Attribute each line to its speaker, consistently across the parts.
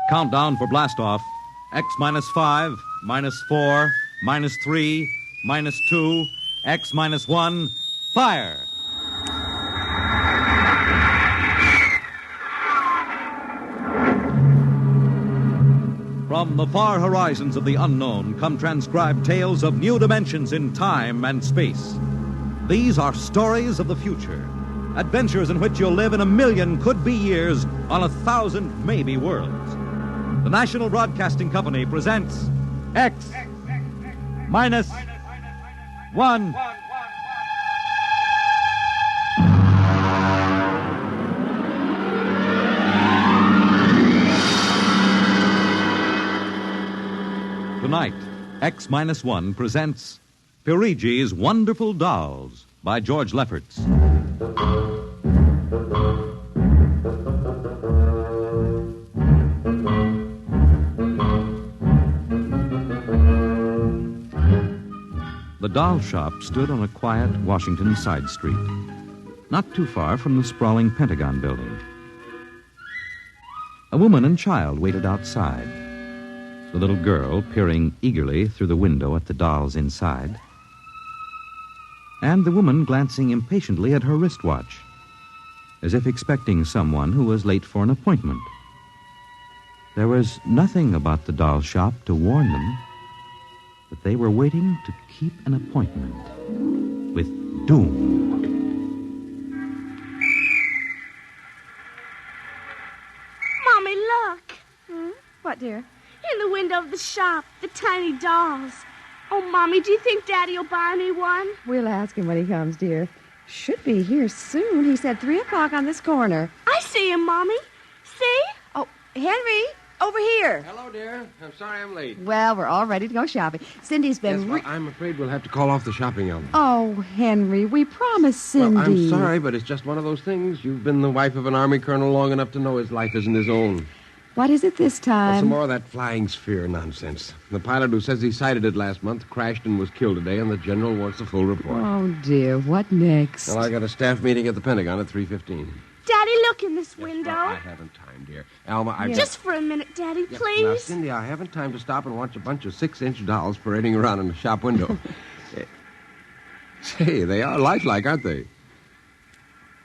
Speaker 1: Countdown for blastoff. X minus 5, minus 4, minus 3, minus 2, X minus 1, fire! From the far horizons of the unknown come transcribed tales of new dimensions in time and space. These are stories of the future. Adventures in which you'll live in 1,000,000 could-be years on 1,000 maybe worlds. The National Broadcasting Company presents X minus 1. Tonight, X minus 1 presents Perigi's Wonderful Dolls by George Lefferts. The doll shop stood on a quiet Washington side street, not too far from the sprawling Pentagon building. A woman and child waited outside, the little girl peering eagerly through the window at the dolls inside, and the woman glancing impatiently at her wristwatch, as if expecting someone who was late for an appointment. There was nothing about the doll shop to warn them that they were waiting to keep an appointment with doom.
Speaker 2: Mommy, look.
Speaker 3: What, dear?
Speaker 2: In the window of the shop, the tiny dolls. Oh, Mommy, do you think Daddy will buy me one?
Speaker 3: We'll ask him when he comes, dear. Should be here soon. He said 3 o'clock on this corner.
Speaker 2: I see him, Mommy. See?
Speaker 3: Oh, Henry, over here.
Speaker 4: Hello, dear. I'm sorry I'm late.
Speaker 3: Well, we're all ready to go shopping. Cindy's been...
Speaker 4: Yes, well, I'm afraid we'll have to call off the shopping, Ellen.
Speaker 3: Oh, Henry, we promised Cindy.
Speaker 4: Well, I'm sorry, but it's just one of those things. You've been the wife of an army colonel long enough to know his life isn't his own.
Speaker 3: What is it this time?
Speaker 4: Well, some more of that flying sphere nonsense. The pilot who says he sighted it last month crashed and was killed today, and the general wants a full report.
Speaker 3: Oh, dear. What next?
Speaker 4: Well, I got a staff meeting at the Pentagon at 3:15.
Speaker 2: Daddy, look in this window.
Speaker 4: Well, I haven't time, dear. Alma, I...
Speaker 2: Just for a minute, Daddy,
Speaker 4: Yes,
Speaker 2: please.
Speaker 4: Now, Cindy, I haven't time to stop and watch a bunch of 6-inch dolls parading around in the shop window. Say, they are lifelike, aren't they?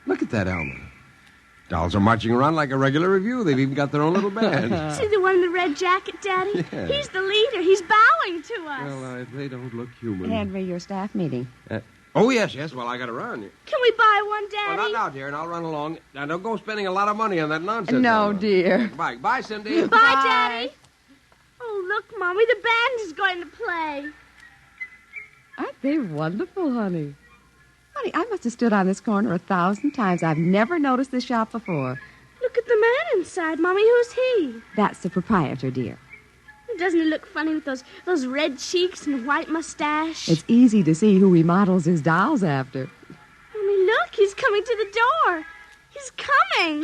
Speaker 4: Look at that, Alma. Dolls are marching around like a regular review. They've even got their own little band.
Speaker 2: See the one in the red jacket, Daddy?
Speaker 4: Yeah.
Speaker 2: He's the leader. He's bowing to us.
Speaker 4: Well, they don't look human.
Speaker 3: Henry, your staff meeting.
Speaker 4: Oh, yes. Well, I got to run.
Speaker 2: Can we buy one, Daddy?
Speaker 4: Well, not now, dear, and I'll run along. Now, don't go spending a lot of money on that nonsense.
Speaker 3: No,
Speaker 4: Alma.
Speaker 3: dear.
Speaker 4: Bye. Bye, Cindy.
Speaker 2: Bye, Daddy. Oh, look, Mommy, the band is going to play.
Speaker 3: Aren't they wonderful, honey? Honey, I must have stood on this corner 1,000 times. I've never noticed this shop before.
Speaker 2: Look at the man inside, Mommy. Who's he?
Speaker 3: That's the proprietor, dear.
Speaker 2: Doesn't he look funny with those red cheeks and white mustache?
Speaker 3: It's easy to see who he models his dolls after.
Speaker 2: Mommy, look. He's coming to the door. He's coming.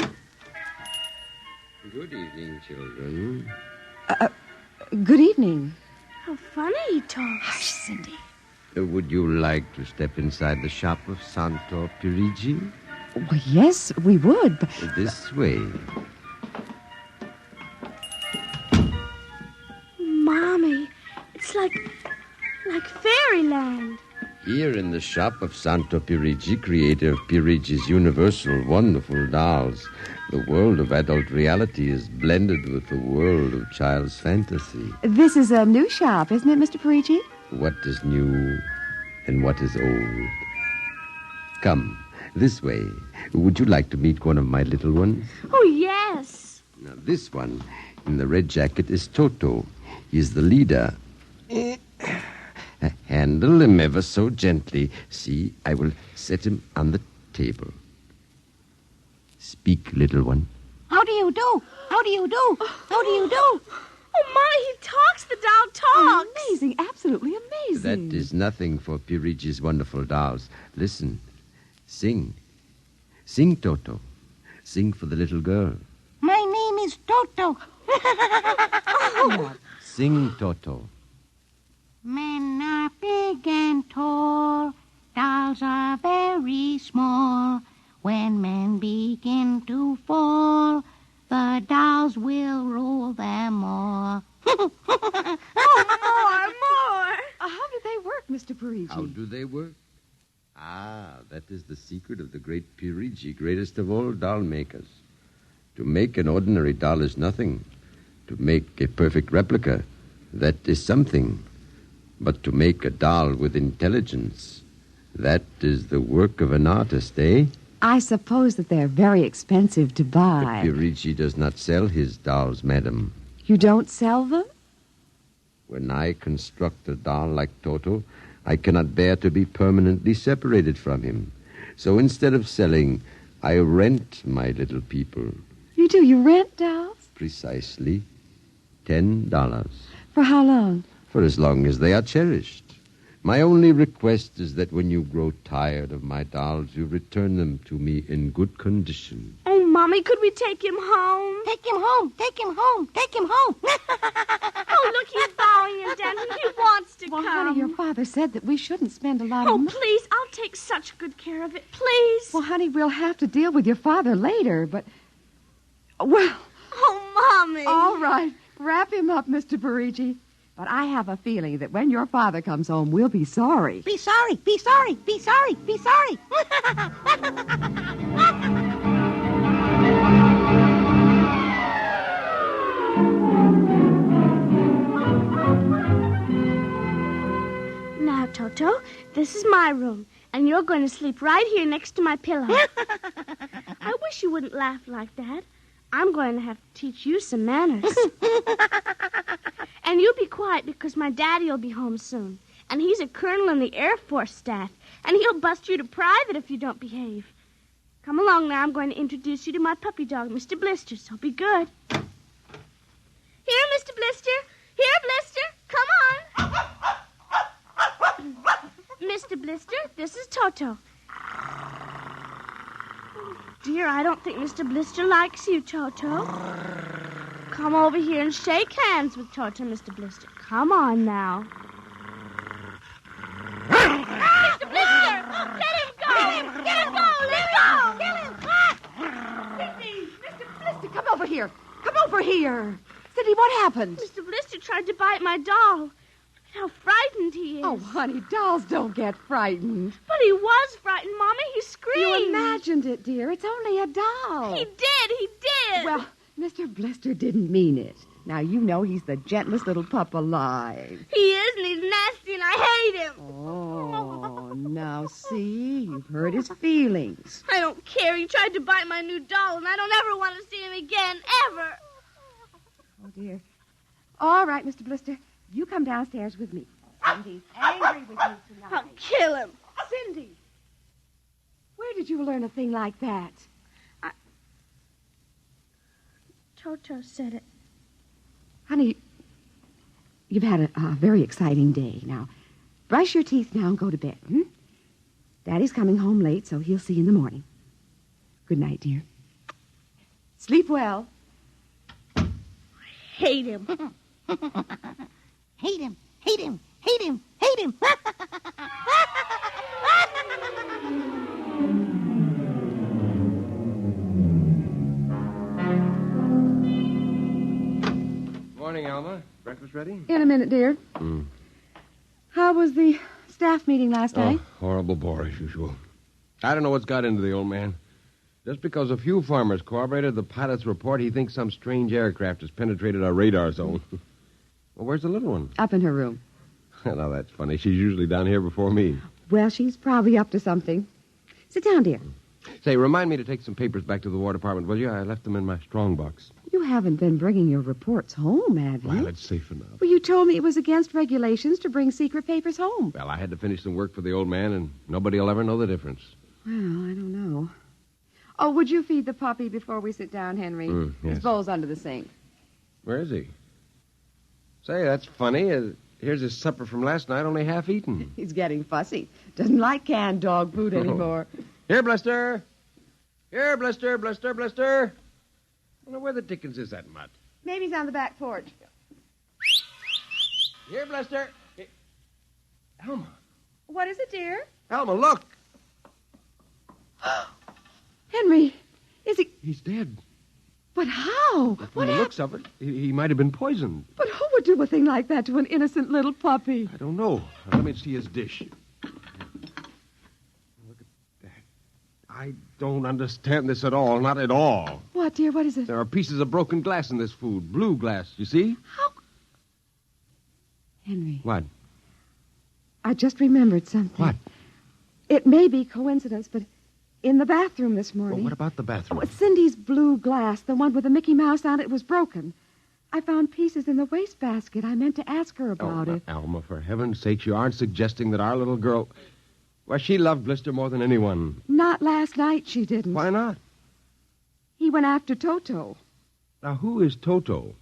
Speaker 4: Good evening, children.
Speaker 3: Good evening.
Speaker 2: How funny he talks.
Speaker 3: Hush, Cindy.
Speaker 4: Would you like to step inside the shop of Santo Perigi?
Speaker 3: Well, yes, we would. But...
Speaker 4: This way.
Speaker 2: Mommy, it's like fairyland.
Speaker 4: Here in the shop of Santo Perigi, creator of Perigi's universal wonderful dolls, the world of adult reality is blended with the world of child's fantasy.
Speaker 3: This is a new shop, isn't it, Mr. Perigi?
Speaker 4: What is new and what is old? Come, this way. Would you like to meet one of my little ones?
Speaker 2: Oh, yes.
Speaker 4: Now, this one in the red jacket is Toto. He's the leader. Handle him ever so gently. See, I will set him on the table. Speak, little one.
Speaker 5: How do you do? How do you do? How do you do?
Speaker 2: Oh, Mommy, he talks. The doll talks.
Speaker 3: Amazing, absolutely amazing.
Speaker 4: That is nothing for Perigi's wonderful dolls. Listen. Sing. Sing, Toto. Sing for the little girl.
Speaker 5: My name is Toto.
Speaker 4: Sing, Toto.
Speaker 5: Men are big and tall. Dolls are very small. When men begin to fall, the dolls will roll their
Speaker 4: How do they work? Ah, that is the secret of the great Perigi, greatest of all doll makers. To make an ordinary doll is nothing. To make a perfect replica, that is something. But to make a doll with intelligence, that is the work of an artist, eh?
Speaker 3: I suppose that they're very expensive to buy.
Speaker 4: Perigi does not sell his dolls, madam.
Speaker 3: You don't sell them?
Speaker 4: When I construct a doll like Toto, I cannot bear to be permanently separated from him. So instead of selling, I rent my little people.
Speaker 3: You do? You rent dolls?
Speaker 4: Precisely $10.
Speaker 3: For how long?
Speaker 4: For as long as they are cherished. My only request is that when you grow tired of my dolls, you return them to me in good condition.
Speaker 2: Oh, Mommy, could we take him home?
Speaker 5: Take him home. Take him home. Take him home.
Speaker 2: Oh, look, he's bowing and dancing. He wants to
Speaker 3: Well,
Speaker 2: come.
Speaker 3: honey, your father said that we shouldn't spend a lot
Speaker 2: Oh,
Speaker 3: of money.
Speaker 2: please, I'll take such good care of it. Please.
Speaker 3: Well, honey, we'll have to deal with your father later, but... Well,
Speaker 2: Oh, Mommy.
Speaker 3: all right. Wrap him up, Mr. Perigi. But I have a feeling that when your father comes home, we'll be sorry.
Speaker 5: Be sorry. Be sorry. Be sorry. Be sorry.
Speaker 2: Now, Toto, this is my room, and you're going to sleep right here next to my pillow. I wish you wouldn't laugh like that. I'm going to have to teach you some manners. And you be quiet because my daddy will be home soon. And he's a colonel in the Air Force staff. And he'll bust you to private if you don't behave. Come along now. I'm going to introduce you to my puppy dog, Mr. Blister, so be good. Here, Mr. Blister. Here, Blister. Come on. Mr. Blister, this is Toto. Dear, I don't think Mr. Blister likes you, Toto. Come over here and shake hands with Toto, Mr. Blister. Come on now. Mr. Blister! Let him go! Let him go! Let him go! Kill him!
Speaker 3: Cindy! Mr. Blister, come over here. Come over here. Cindy, what happened?
Speaker 2: Mr. Blister tried to bite my doll. Look at how frightened he is.
Speaker 3: Oh, honey, dolls don't get frightened.
Speaker 2: But he was frightened, Mommy. He screamed.
Speaker 3: You imagined it, dear. It's only a doll.
Speaker 2: He did.
Speaker 3: Well, Mr. Blister didn't mean it. Now, you know he's the gentlest little pup alive.
Speaker 2: He is, and he's nasty, and I hate him.
Speaker 3: Oh, now see, you've hurt his feelings.
Speaker 2: I don't care. He tried to bite my new doll, and I don't ever want to see him again, ever.
Speaker 3: Oh, dear. All right, Mr. Blister, you come downstairs with me. Cindy's angry with you tonight.
Speaker 2: I'll kill him.
Speaker 3: Cindy, where did you learn a thing like that?
Speaker 2: Toto said it.
Speaker 3: Honey, you've had a very exciting day. Now, brush your teeth now and go to bed, hmm? Daddy's coming home late, so he'll see you in the morning. Good night, dear. Sleep well.
Speaker 2: Hate him.
Speaker 5: Hate him. Hate him. Hate him. Hate him.
Speaker 6: Morning, Alma. Breakfast ready?
Speaker 3: In a minute, dear. How was the staff meeting last night?
Speaker 6: Horrible bore as usual. I don't know what's got into the old man. Just because a few farmers corroborated the pilot's report, he thinks some strange aircraft has penetrated our radar zone. Well, where's the little one?
Speaker 3: Up in her room.
Speaker 6: Now, that's funny. She's usually down here before me.
Speaker 3: Well, she's probably up to something. Sit down, dear.
Speaker 6: Say, remind me to take some papers back to the War Department, will you? I left them in my strong box.
Speaker 3: You haven't been bringing your reports home, have you?
Speaker 6: Well, it's safe enough.
Speaker 3: Well, you told me it was against regulations to bring secret papers home.
Speaker 6: Well, I had to finish some work for the old man, and nobody will ever know the difference.
Speaker 3: Well, I don't know. Oh, would you feed the puppy before we sit down, Henry?
Speaker 6: Yes.
Speaker 3: His bowl's under the sink.
Speaker 6: Where is he? Say, that's funny. Here's his supper from last night, only half eaten.
Speaker 3: He's getting fussy. Doesn't like canned dog food anymore.
Speaker 6: Here, Blister. Here, Blister, Blister, Blister. I wonder where the dickens is that mutt?
Speaker 3: Maybe he's on the back porch.
Speaker 6: Here, Blister. Alma.
Speaker 3: What is it, dear?
Speaker 6: Alma, look.
Speaker 3: Henry, is he...
Speaker 6: He's dead.
Speaker 3: But how?
Speaker 6: From the looks of it, he might have been poisoned.
Speaker 3: But who would do a thing like that to an innocent little puppy?
Speaker 6: I don't know. Let me see his dish. I don't understand this at all. Not at all.
Speaker 3: What, dear? What is it?
Speaker 6: There are pieces of broken glass in this food. Blue glass, you see?
Speaker 3: How? Henry.
Speaker 6: What?
Speaker 3: I just remembered something.
Speaker 6: What?
Speaker 3: It may be coincidence, but in the bathroom this
Speaker 6: Well,
Speaker 3: morning...
Speaker 6: what about the bathroom?
Speaker 3: Cindy's blue glass, the one with the Mickey Mouse on it, was broken. I found pieces in the wastebasket. I meant to ask her about it.
Speaker 6: Alma, for heaven's sake, you aren't suggesting that our little girl... Well, she loved Blister more than anyone.
Speaker 3: Not last night, she didn't.
Speaker 6: Why not?
Speaker 3: He went after Toto.
Speaker 6: Now, who is Toto?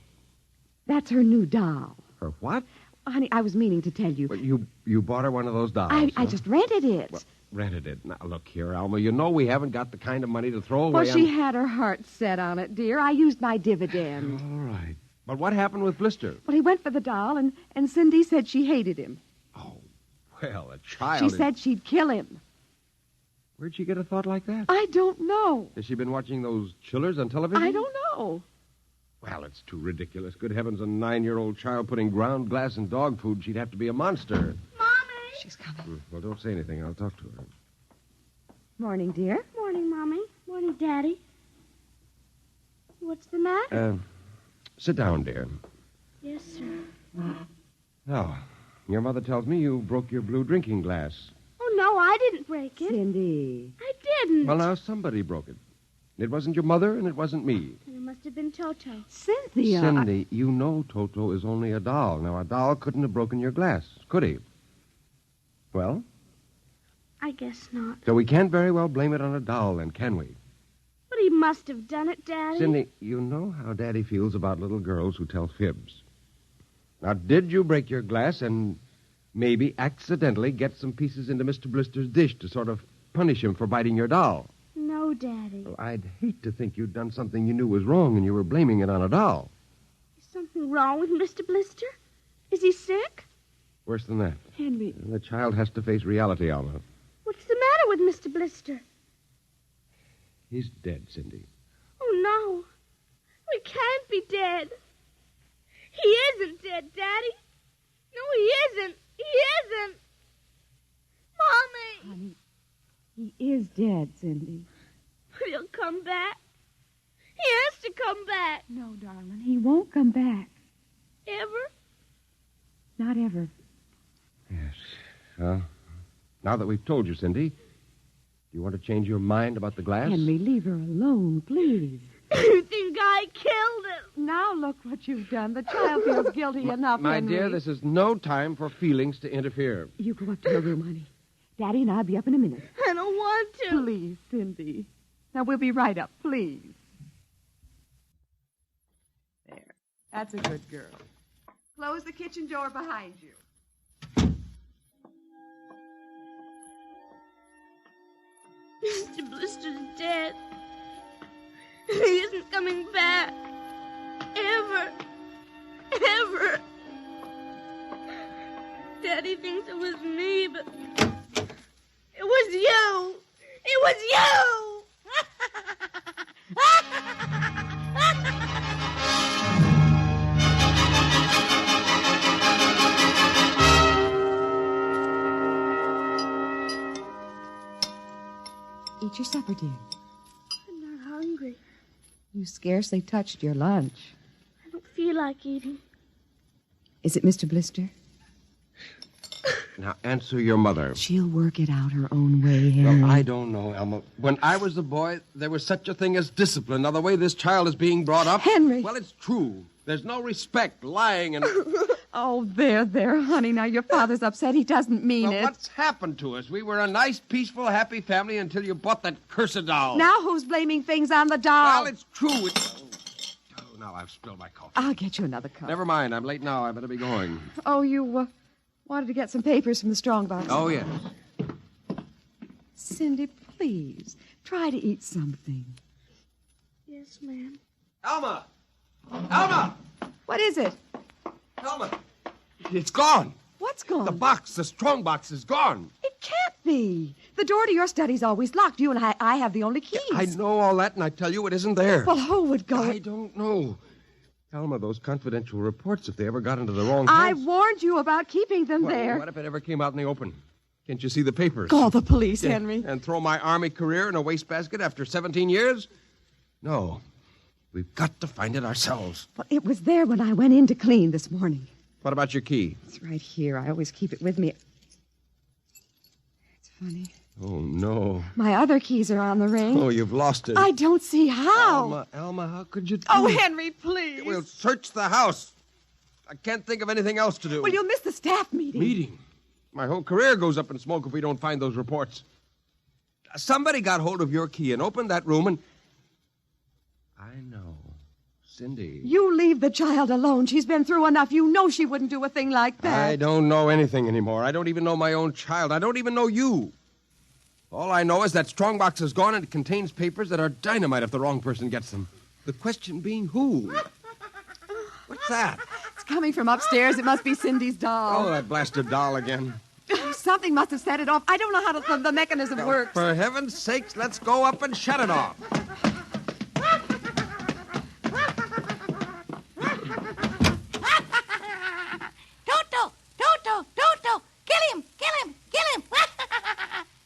Speaker 3: That's her new doll.
Speaker 6: Her what?
Speaker 3: Honey, I was meaning to tell you.
Speaker 6: Well, you bought her one of those dolls,
Speaker 3: I
Speaker 6: huh?
Speaker 3: just rented it.
Speaker 6: Well, rented it. Now, look here, Alma. You know we haven't got the kind of money to throw away
Speaker 3: Well, she had her heart set on it, dear. I used my dividend.
Speaker 6: All right. But what happened with Blister?
Speaker 3: Well, he went for the doll, and Cindy said she hated him.
Speaker 6: Oh, well, a child...
Speaker 3: She said she'd kill him.
Speaker 6: Where'd she get a thought like that?
Speaker 3: I don't know.
Speaker 6: Has she been watching those chillers on television?
Speaker 3: I don't know.
Speaker 6: Well, it's too ridiculous. Good heavens, a 9-year-old child putting ground glass in dog food. She'd have to be a monster.
Speaker 2: Mommy!
Speaker 3: She's coming.
Speaker 6: Well, don't say anything. I'll talk to her.
Speaker 3: Morning, dear.
Speaker 2: Morning, Mommy. Morning, Daddy. What's the matter?
Speaker 6: Sit down, dear.
Speaker 2: Yes, sir.
Speaker 6: Now, your mother tells me you broke your blue drinking glass.
Speaker 2: Oh, no, I didn't break it.
Speaker 3: Cindy.
Speaker 2: I didn't.
Speaker 6: Well, now, somebody broke it. It wasn't your mother, and it wasn't me.
Speaker 2: And it must have been Toto.
Speaker 3: Cynthia.
Speaker 6: Cindy, you know Toto is only a doll. Now, a doll couldn't have broken your glass, could he? Well?
Speaker 2: I guess not.
Speaker 6: So we can't very well blame it on a doll, then, can we?
Speaker 2: But he must have done it, Daddy.
Speaker 6: Cindy, you know how Daddy feels about little girls who tell fibs. Now, did you break your glass and maybe accidentally get some pieces into Mr. Blister's dish to sort of punish him for biting your doll?
Speaker 2: No, Daddy.
Speaker 6: Well, I'd hate to think you'd done something you knew was wrong and you were blaming it on a doll.
Speaker 2: Is something wrong with Mr. Blister? Is he sick?
Speaker 6: Worse than that.
Speaker 3: Henry.
Speaker 6: The child has to face reality, Alma.
Speaker 2: What's the matter with Mr. Blister?
Speaker 6: He's dead, Cindy.
Speaker 2: Oh, no. We can't be dead. He isn't dead, Daddy. No, he isn't. He isn't. Mommy!
Speaker 3: Honey, he is dead, Cindy.
Speaker 2: But he'll come back. He has to come back.
Speaker 3: No, darling, he won't come back.
Speaker 2: Ever?
Speaker 3: Not ever.
Speaker 6: Yes. Well, now that we've told you, Cindy, do you want to change your mind about the glass?
Speaker 3: Henry, leave her alone, please.
Speaker 2: You think I killed him?
Speaker 3: Now look what you've done. The child feels guilty enough,
Speaker 6: My
Speaker 3: Henry.
Speaker 6: dear, this is no time for feelings to interfere.
Speaker 3: You go up to her room, honey. Daddy and I'll be up in a minute.
Speaker 2: I don't want to.
Speaker 3: Please, Cindy. Now, we'll be right up, please. There. That's a good girl. Close the kitchen door behind you.
Speaker 2: Mr. Blister's dead. He isn't coming back. Ever. Ever. Daddy thinks it was me, but it was you. It was you.
Speaker 3: Eat your supper, dear.
Speaker 2: I'm not hungry.
Speaker 3: You scarcely touched your lunch.
Speaker 2: I don't feel like eating.
Speaker 3: Is it Mr. Blister?
Speaker 6: Now, answer your mother.
Speaker 3: She'll work it out her own way, Henry.
Speaker 6: Well, I don't know, Elma. When I was a boy, there was such a thing as discipline. Now, the way this child is being brought up...
Speaker 3: Henry!
Speaker 6: Well, it's true. There's no respect, lying, and...
Speaker 3: Oh, there, honey. Now, your father's upset. He doesn't mean
Speaker 6: Well,
Speaker 3: it.
Speaker 6: what's happened to us? We were a nice, peaceful, happy family until you bought that cursed doll.
Speaker 3: Now who's blaming things on the doll?
Speaker 6: Well, it's true. Oh, now I've spilled my coffee.
Speaker 3: I'll get you another cup.
Speaker 6: Never mind. I'm late now. I better be going.
Speaker 3: Oh, you wanted to get some papers from the strongbox.
Speaker 6: Oh, yes.
Speaker 3: Cindy, please, try to eat something.
Speaker 2: Yes, ma'am.
Speaker 6: Alma! Alma!
Speaker 3: What is it?
Speaker 6: Alma! It's gone.
Speaker 3: What's gone?
Speaker 6: The strong box is gone.
Speaker 3: It can't be. The door to your study's always locked. You and I have the only keys.
Speaker 6: I know all that, and I tell you it isn't there.
Speaker 3: Well, who would go...
Speaker 6: I don't know. Alma, those confidential reports, if they ever got into the wrong
Speaker 3: I
Speaker 6: hands...
Speaker 3: warned you about keeping them
Speaker 6: Well,
Speaker 3: there.
Speaker 6: what if it ever came out in the open? Can't you see the papers?
Speaker 3: Call the police, Henry.
Speaker 6: And throw my Army career in a wastebasket after 17 years? No. We've got to find it ourselves.
Speaker 3: Well, it was there when I went in to clean this morning.
Speaker 6: What about your key?
Speaker 3: It's right here. I always keep it with me. It's funny.
Speaker 6: Oh, no.
Speaker 3: My other keys are on the ring.
Speaker 6: Oh, you've lost it.
Speaker 3: I don't see how.
Speaker 6: Alma, how could you do
Speaker 3: Oh,
Speaker 6: it?
Speaker 3: Henry, please.
Speaker 6: We'll search the house. I can't think of anything else to do.
Speaker 3: Well, you'll miss the staff meeting.
Speaker 6: Meeting? My whole career goes up in smoke if we don't find those reports. Somebody got hold of your key and opened that room and... I know. Cindy.
Speaker 3: You leave the child alone. She's been through enough. You know she wouldn't do a thing like that.
Speaker 6: I don't know anything anymore. I don't even know my own child. I don't even know you. All I know is that strongbox is gone and it contains papers that are dynamite if the wrong person gets them. The question being who? What's that?
Speaker 3: It's coming from upstairs. It must be Cindy's doll.
Speaker 6: Oh, that blasted doll again.
Speaker 3: Something must have set it off. I don't know how the mechanism works.
Speaker 6: For heaven's sakes, let's go up and shut it off.
Speaker 5: Toto, kill him.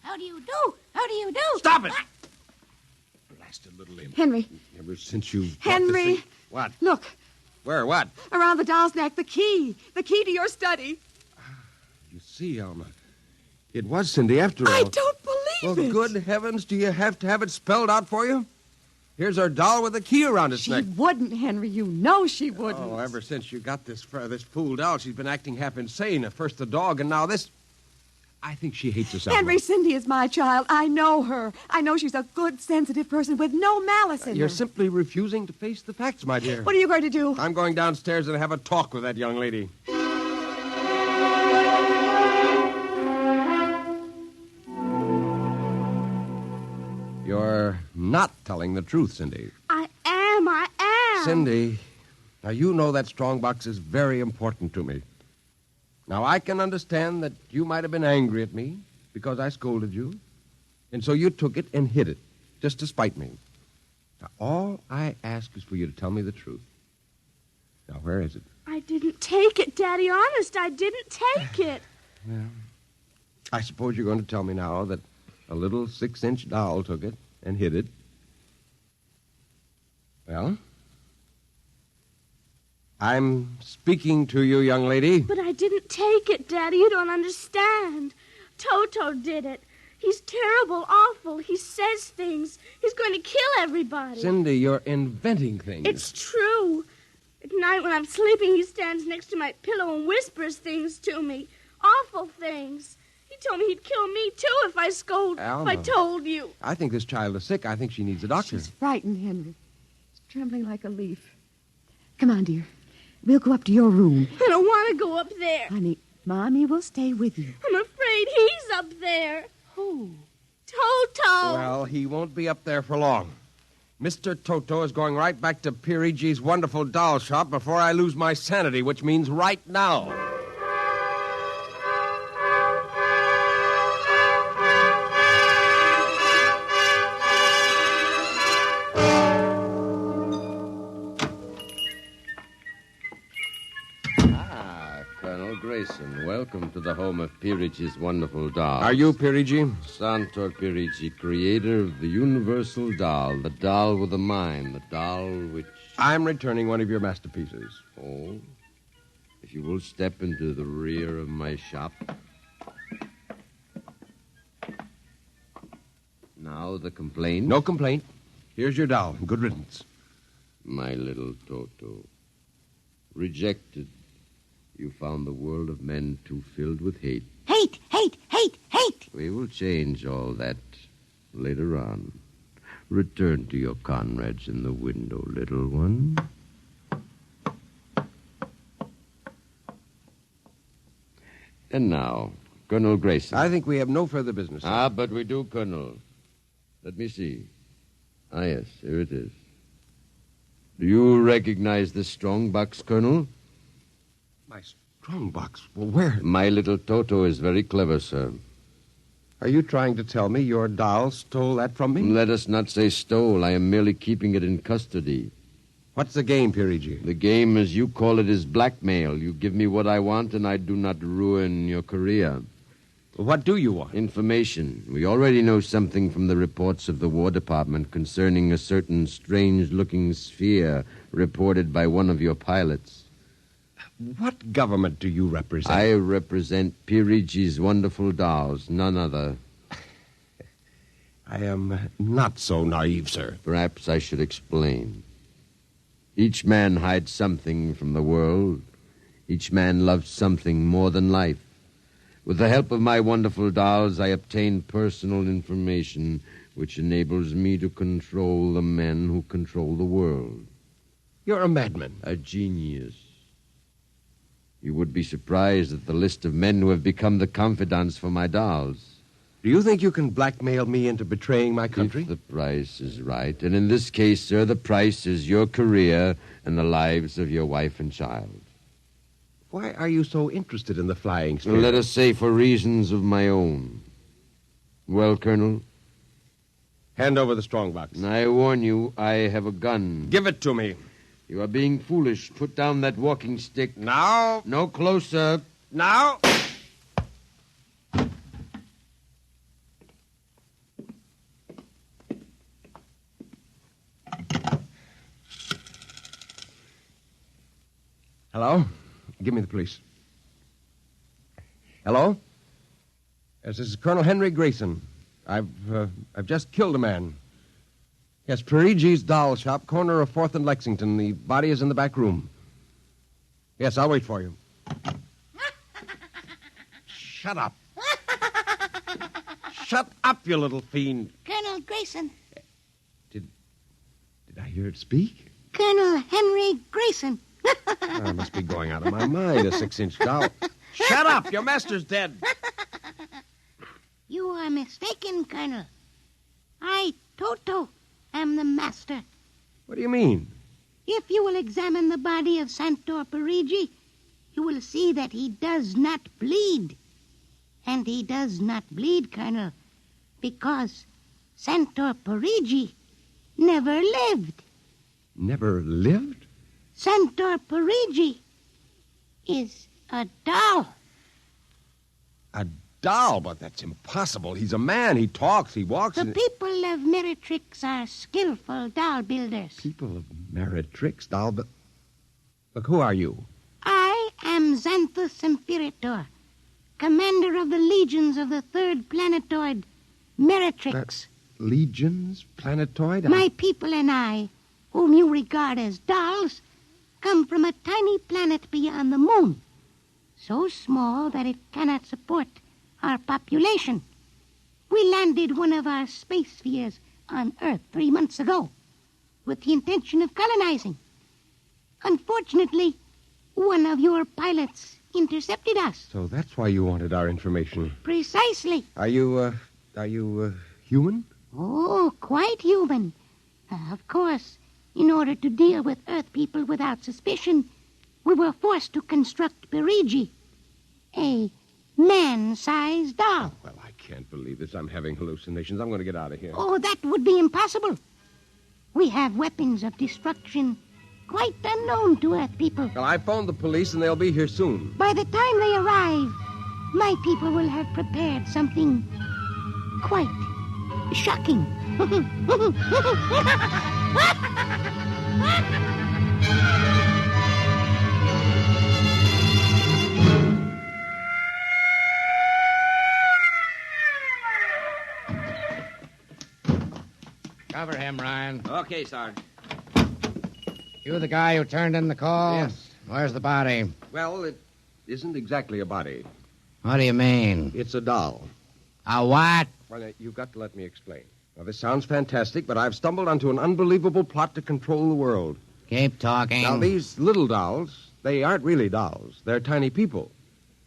Speaker 5: How do you do?
Speaker 6: Stop it! Blasted little imp.
Speaker 3: Henry.
Speaker 6: Ever since you...
Speaker 3: Henry.
Speaker 6: What?
Speaker 3: Look,
Speaker 6: Where? What?
Speaker 3: around the doll's neck, the key. The key to your study.
Speaker 6: You see, Alma, it was Cindy after all.
Speaker 3: I don't believe
Speaker 6: Well,
Speaker 3: it.
Speaker 6: good heavens, do you have to have it spelled out for you? Here's our doll with a key around its
Speaker 3: She
Speaker 6: neck.
Speaker 3: wouldn't, Henry. You know she wouldn't.
Speaker 6: Oh, ever since you got this fool doll, she's been acting half insane. At first the dog, and now this. I think she hates us, Alma.
Speaker 3: Henry, Cindy is my child. I know her. I know she's a good, sensitive person with no malice in
Speaker 6: You're
Speaker 3: her.
Speaker 6: simply refusing to face the facts, my dear.
Speaker 3: What are you going to do?
Speaker 6: I'm going downstairs and have a talk with that young lady. You're not telling the truth, Cindy.
Speaker 2: I am.
Speaker 6: Cindy, now you know that strongbox is very important to me. Now, I can understand that you might have been angry at me because I scolded you, and so you took it and hid it, just to spite me. Now, all I ask is for you to tell me the truth. Now, where is it?
Speaker 2: I didn't take it, Daddy. Honest, I didn't take it.
Speaker 6: Well, I suppose you're going to tell me now that a little 6-inch doll took it and hid it. Well, I'm speaking to you, young lady.
Speaker 2: But I didn't take it, Daddy. You don't understand. Toto did it. He's terrible, awful. He says things. He's going to kill everybody.
Speaker 6: Cindy, you're inventing things.
Speaker 2: It's true. At night when I'm sleeping, he stands next to my pillow and whispers things to me. Awful things. He told me he'd kill me, too, if I
Speaker 6: Alma.
Speaker 2: if I told you.
Speaker 6: I think this child is sick. I think she needs a doctor.
Speaker 3: She's frightened, Henry. She's trembling like a leaf. Come on, dear. We'll go up to your room.
Speaker 2: I don't want to go up there.
Speaker 3: Honey, Mommy will stay with you.
Speaker 2: I'm afraid he's up there.
Speaker 3: Who?
Speaker 2: Toto.
Speaker 6: Well, he won't be up there for long. Mr. Toto is going right back to Perigi's wonderful doll shop before I lose my sanity, which means right now.
Speaker 4: Colonel Grayson, welcome to the home of Perigi's wonderful doll.
Speaker 6: Are you Perigi?
Speaker 4: Santor Perigi, creator of the universal doll, the doll with a mind, the doll which...
Speaker 6: I'm returning one of your masterpieces.
Speaker 4: Oh, if you will step into the rear of my shop. Now the complaint.
Speaker 6: No complaint. Here's your doll. Good riddance.
Speaker 4: My little Toto. Rejected. You found the world of men too filled with hate.
Speaker 5: Hate.
Speaker 4: We will change all that later on. Return to your comrades in the window, little one. And now, Colonel Grayson.
Speaker 6: I think we have no further business.
Speaker 4: But we do, Colonel. Let me see. Yes, here it is. Do you recognize this strong box, Colonel?
Speaker 6: My strongbox. Well, where?
Speaker 4: My little Toto is very clever, sir.
Speaker 6: Are you trying to tell me your doll stole that from me?
Speaker 4: Let us not say stole. I am merely keeping it in custody.
Speaker 6: What's the game, Perigi?
Speaker 4: The game, as you call it, is blackmail. You give me what I want, and I do not ruin your career.
Speaker 6: What do you want?
Speaker 4: Information. We already know something from the reports of the War Department concerning a certain strange-looking sphere reported by one of your pilots.
Speaker 6: What government do you represent?
Speaker 4: I represent Perigi's wonderful dolls, none other.
Speaker 6: I am not so naive, sir.
Speaker 4: Perhaps I should explain. Each man hides something from the world. Each man loves something more than life. With the help of my wonderful dolls, I obtain personal information which enables me to control the men who control the world.
Speaker 6: You're a madman.
Speaker 4: A genius. You would be surprised at the list of men who have become the confidants for my dolls.
Speaker 6: Do you think you can blackmail me into betraying my country?
Speaker 4: If the price is right. And in this case, sir, the price is your career and the lives of your wife and child.
Speaker 6: Why are you so interested in the flying sphere?
Speaker 4: Let us say for reasons of my own. Well, Colonel?
Speaker 6: Hand over the strongbox.
Speaker 4: I warn you, I have a gun.
Speaker 6: Give it to me.
Speaker 4: You are being foolish. Put down that walking stick.
Speaker 6: Now.
Speaker 4: No closer.
Speaker 6: Now. Hello? Give me the police. Hello? Yes, this is Colonel Henry Grayson. I've just killed a man. Yes, Perigi's doll shop, corner of 4th and Lexington. The body is in the back room. Yes, I'll wait for you. Shut up. Shut up, you little fiend.
Speaker 5: Colonel Grayson.
Speaker 6: Did I hear it speak?
Speaker 5: Colonel Henry Grayson.
Speaker 6: I must be going out of my mind, a 6-inch doll. Shut up! Your master's dead.
Speaker 5: You are mistaken, Colonel. I, Toto, am the master.
Speaker 6: What do you mean?
Speaker 5: If you will examine the body of Santor Perigi, you will see that he does not bleed. And he does not bleed, Colonel, because Santor Perigi never lived.
Speaker 6: Never lived?
Speaker 5: Santor Perigi is a doll.
Speaker 6: A doll? But that's impossible. He's a man. He talks. He walks.
Speaker 5: The people of Meretrix are skillful doll builders.
Speaker 6: People of Meretrix, doll, but... Look, who are you?
Speaker 5: I am Xanthus Imperator, commander of the legions of the 3rd planetoid, Meretrix.
Speaker 6: Legions? Planetoid?
Speaker 5: My people and I, whom you regard as dolls, come from a tiny planet beyond the moon, so small that it cannot support our population. We landed one of our space spheres on Earth 3 months ago with the intention of colonizing. Unfortunately, one of your pilots intercepted us.
Speaker 6: So that's why you wanted our information.
Speaker 5: Precisely.
Speaker 6: Are you human?
Speaker 5: Oh, quite human. Of course, in order to deal with Earth people without suspicion, we were forced to construct Perigi, a man-sized doll.
Speaker 6: Oh, well, I can't believe this. I'm having hallucinations. I'm going to get out of here.
Speaker 5: Oh, that would be impossible. We have weapons of destruction quite unknown to Earth people.
Speaker 6: Well, I phoned the police, and they'll be here soon.
Speaker 5: By the time they arrive, my people will have prepared something quite shocking.
Speaker 7: Cover him, Ryan.
Speaker 8: Okay, Sarge.
Speaker 7: You the guy who turned in the call?
Speaker 6: Yes.
Speaker 7: Where's the body?
Speaker 6: Well, it isn't exactly a body.
Speaker 7: What do you mean?
Speaker 6: It's a doll.
Speaker 7: A what?
Speaker 6: Well, you've got to let me explain. Now, this sounds fantastic, but I've stumbled onto an unbelievable plot to control the world.
Speaker 7: Keep talking.
Speaker 6: Now, these little dolls, they aren't really dolls. They're tiny people.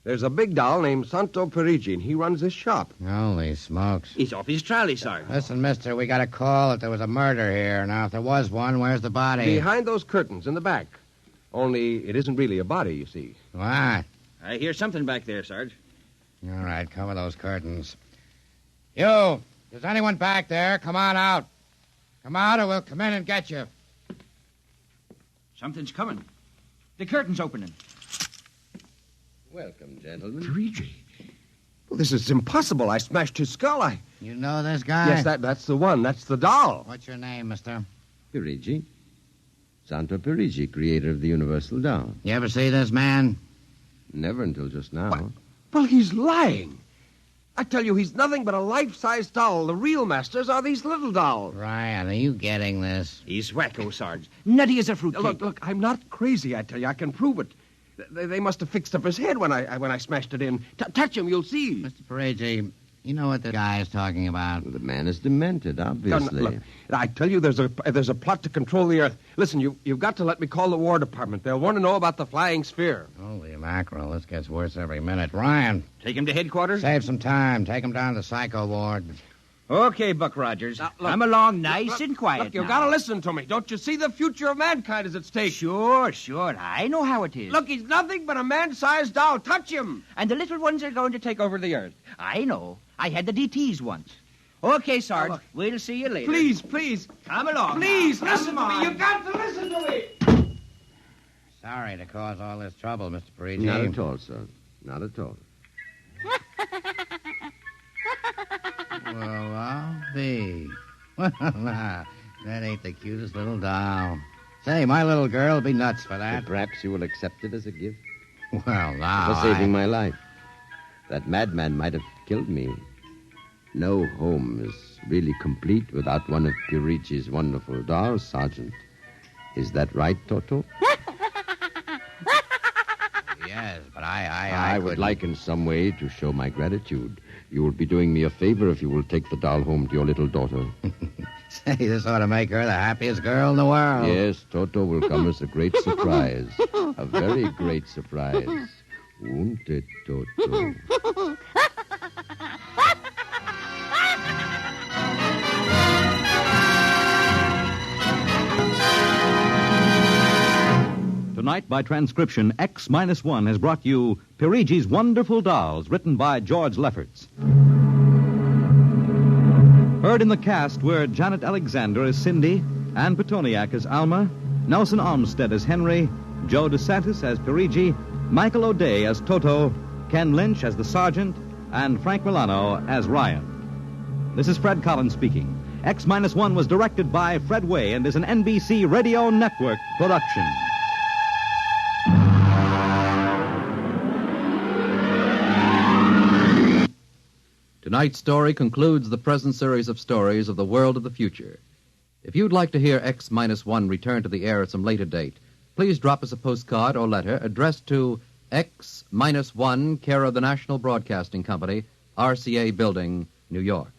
Speaker 6: There's a big doll named Santo Perigi, and he runs this shop.
Speaker 7: Holy smokes.
Speaker 8: He's off his trolley, Sarge.
Speaker 7: Listen, mister, we got a call that there was a murder here. Now, if there was one, where's the body?
Speaker 6: Behind those curtains in the back. Only it isn't really a body, you see.
Speaker 7: What?
Speaker 8: I hear something back there, Sarge.
Speaker 7: All right, cover those curtains. You, is anyone back there? Come on out. Come out or we'll come in and get you.
Speaker 8: Something's coming. The curtain's opening.
Speaker 4: Welcome, gentlemen.
Speaker 6: Perigi. Well, this is impossible. I smashed his skull.
Speaker 7: You know this guy?
Speaker 6: Yes, that's the one. That's the doll.
Speaker 7: What's your name, mister?
Speaker 4: Perigi. Santo Perigi, creator of the Universal Doll.
Speaker 7: You ever see this man?
Speaker 4: Never until just now.
Speaker 6: What? Well, he's lying. I tell you, he's nothing but a life-size doll. The real masters are these little dolls.
Speaker 7: Ryan, are you getting this?
Speaker 8: He's wacko, Sarge. Nutty as a fruitcake.
Speaker 6: Look, I'm not crazy, I tell you. I can prove it. They must have fixed up his head when I smashed it in. Touch him, you'll see.
Speaker 7: Mr. Perigi, you know what the guy is talking about.
Speaker 4: The man is demented, obviously.
Speaker 6: Look, I tell you, there's a plot to control the Earth. Listen, you've got to let me call the War Department. They'll want to know about the flying sphere.
Speaker 7: Holy mackerel, this gets worse every minute. Ryan,
Speaker 8: Take him to headquarters?
Speaker 7: save some time. Take him down to the psycho ward.
Speaker 8: Okay, Buck Rogers.
Speaker 6: Look,
Speaker 8: Come along nice and quiet
Speaker 6: Look, you've
Speaker 8: now.
Speaker 6: got to listen to me. Don't you see the future of mankind is at stake?
Speaker 8: Sure. I know how it is.
Speaker 6: Look, he's nothing but a man-sized doll. Touch him.
Speaker 8: And the little ones are going to take over the Earth. I know. I had the DTs once. Okay, Sarge.
Speaker 6: look.
Speaker 8: We'll see you later.
Speaker 6: Please.
Speaker 8: Come along.
Speaker 6: Please,
Speaker 8: now.
Speaker 6: listen
Speaker 8: Come
Speaker 6: to me.
Speaker 8: on.
Speaker 6: You've got to listen to me.
Speaker 7: Sorry to cause all this trouble, Mr. Perigi.
Speaker 4: Not at all, sir. Not at all.
Speaker 7: Well, I'll be. Well, that ain't the cutest little doll. Say, my little girl will be nuts for that.
Speaker 4: Perhaps you will accept it as a gift
Speaker 7: Well, now.
Speaker 4: for saving my life. That madman might have killed me. No home is really complete without one of Perigi's wonderful dolls, Sergeant. Is that right, Toto?
Speaker 7: Yes, but I
Speaker 4: would
Speaker 7: couldn't-
Speaker 4: like in some way to show my gratitude. You will be doing me a favor if you will take the doll home to your little daughter.
Speaker 7: Say, this ought to make her the happiest girl in the world.
Speaker 4: Yes, Toto will come as a great surprise. A very great surprise. Won't it, Toto?
Speaker 1: Tonight, by transcription, X-1 has brought you Perigi's Wonderful Dolls, written by George Lefferts. Heard in the cast were Janet Alexander as Cindy, Ann Petoniak as Alma, Nelson Olmsted as Henry, Joe DeSantis as Perigi, Michael O'Day as Toto, Ken Lynch as the Sergeant, and Frank Milano as Ryan. This is Fred Collins speaking. X-1 was directed by Fred Way and is an NBC Radio Network production.
Speaker 9: Tonight's story concludes the present series of stories of the world of the future. If you'd like to hear X-1 return to the air at some later date, please drop us a postcard or letter addressed to X-1, care of the National Broadcasting Company, RCA Building, New York.